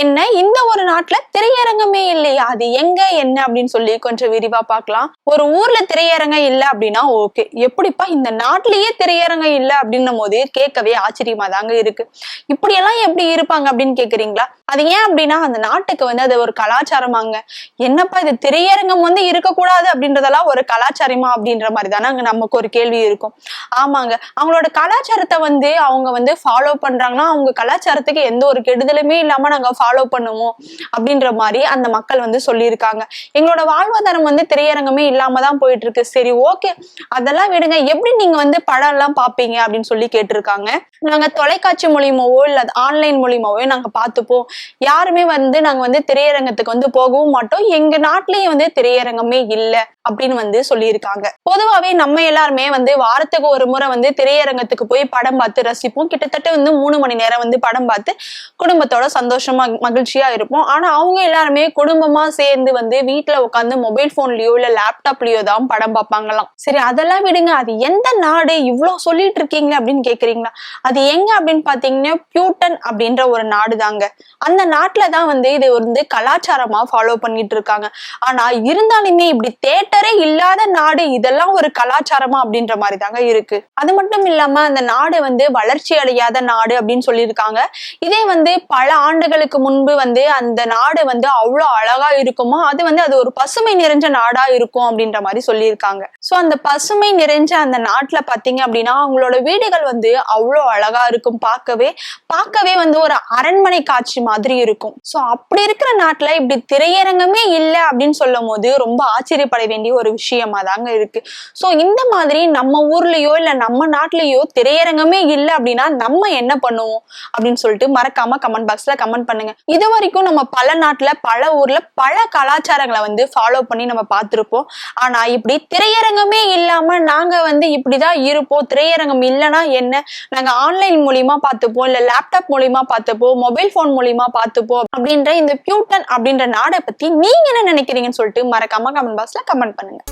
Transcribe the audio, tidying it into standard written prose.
என்ன இந்த ஒரு நாட்டுல திரையரங்கமே இல்லையா, அது எங்க என்ன அப்படின்னு சொல்லி கொஞ்சம் விரிவா பார்க்கலாம். ஒரு ஊர்ல திரையரங்கம் இல்ல அப்படின்னா ஓகே, எப்படிப்பா இந்த நாட்டிலேயே திரையரங்கம் இல்ல அப்படின்னும் போது கேட்கவே ஆச்சரியமா தாங்க இருக்கு. இப்படியெல்லாம் எப்படி இருப்பாங்க அப்படின்னு கேக்குறீங்களா? அது ஏன் அப்படின்னா அந்த நாட்டுக்கு அது ஒரு கலாச்சாரமாங்க. என்னப்பா இது திரையரங்கம் இருக்கக்கூடாது அப்படின்றதெல்லாம் ஒரு கலாச்சாரமா அப்படின்ற மாதிரி தானே அங்க நமக்கு ஒரு கேள்வி இருக்கும். ஆமாங்க, அவங்களோட கலாச்சாரத்தை அவங்க ஃபாலோ பண்றாங்கன்னா அவங்க கலாச்சாரத்துக்கு எந்த ஒரு கெடுதலுமே இல்லாம நாங்க ஃபாலோ பண்ணுவோம் அப்படின்ற மாதிரி அந்த மக்கள் சொல்லியிருக்காங்க. எங்களோட வாழ்வாதாரம் திரையரங்கமே இல்லாம தான் போயிட்டு இருக்கு. சரி ஓகே, அதெல்லாம் விடுங்க, எப்படி நீங்க படம் எல்லாம் பாப்பீங்க அப்படின்னு சொல்லி கேட்டிருக்காங்க. நாங்க தொலைக்காட்சி மூலியமாவோ இல்ல ஆன்லைன் மூலியமாவோ நாங்க பார்த்துப்போம். யாருமே நாங்க திரையரங்கத்துக்கு போகவும் மாட்டோம். எங்க நாட்டிலேயே திரையரங்கமே இல்ல அப்படின்னு சொல்லியிருக்காங்க. பொதுவாவே நம்ம எல்லாருமே வாரத்துக்கு ஒரு முறை திரையரங்கத்துக்கு போய் படம் பார்த்து ரசிப்போம். கிட்டத்தட்ட 3 மணி நேரம் படம் பார்த்து குடும்பத்தோட சந்தோஷமா மகிழ்ச்சியா இருப்போம். ஆனா அவங்க எல்லாருமே குடும்பமா சேர்ந்து வீட்டுல உட்காந்து மொபைல் போன்லயோ இல்ல லேப்டாப்லயோ தான் படம் பார்ப்பாங்களாம். சரி அதெல்லாம் விடுங்க, அது எந்த நாடு இவ்வளவு சொல்லிட்டு இருக்கீங்க அப்படின்னு கேக்குறீங்களா? அது எங்க அப்படின்னு பாத்தீங்கன்னா பியூட்டன் அப்படின்ற ஒரு நாடு தாங்க. அந்த நாட்டுலதான் இது கலாச்சாரமா ஃபாலோ பண்ணிட்டு இருக்காங்க. ஆனா இருந்தாலுமே இப்படி தியேட்டரே இல்லாத நாடு இதெல்லாம் ஒரு கலாச்சாரமா அப்படின்ற மாதிரி தாங்க இருக்கு. அது மட்டும் இல்லாம அந்த நாடு வளர்ச்சி அடையாத நாடு அப்படின்னு சொல்லியிருக்காங்க. இதே பல ஆண்டுகளுக்கு முன்பு அந்த நாடு அவ்வளவு அழகா இருக்குமோ, அது ஒரு பசுமை நிறைஞ்ச நாடா இருக்கும் அப்படின்ற மாதிரி சொல்லியிருக்காங்க. சோ அந்த பசுமை நிறைஞ்ச அந்த நாட்டுல பாத்தீங்க அப்படின்னா அவங்களோட வீடுகள் அவ்வளவு அழகா இருக்கும். பார்க்கவே ஒரு அரண்மனை காட்சி மாதிரி இருக்கும். சோ அப்படி இருக்கிற நாட்டுல இப்படி திரையரங்கமே இல்லை அப்படின்னு சொல்லும் போது ரொம்ப ஆச்சரியப்பட வேண்டிய ஒரு விஷயமா தாங்க இருக்கு. சோ இந்த மாதிரி நம்ம ஊர்லயோ இல்ல நம்ம நாட்டிலயோ திரையரங்கமே இல்லை அப்படின்னா நம்ம என்ன பண்ணுவோம் அப்படின்னு சொல்லிட்டு மறக்காம கமெண்ட் பாக்ஸ்ல கமெண்ட் பண்ணுங்க. இது வரைக்கும் நம்ம பல நாட்டுல பல ஊர்ல பல கலாச்சாரங்களை ஃபாலோ பண்ணி நம்ம பார்த்திருப்போம். ஆனா இப்படி திரையரங்கமே இல்லாம நாங்க இப்படிதான் இருப்போம், திரையரங்கம் இல்லைன்னா என்ன, நாங்க ஆன்லைன் மூலியமா பார்த்துப்போம் இல்ல லேப்டாப் மூலியமா பார்த்துப்போம், மொபைல் போன் மூலியமா பார்த்துப்போம் அப்படின்ற இந்த பியூட்டன் அப்படின்ற நாடை பத்தி நீங்க என்ன நினைக்கிறீங்கன்னு சொல்லிட்டு மறக்காம கமெண்ட் பாக்ஸ்ல கமெண்ட் பண்ணுங்க.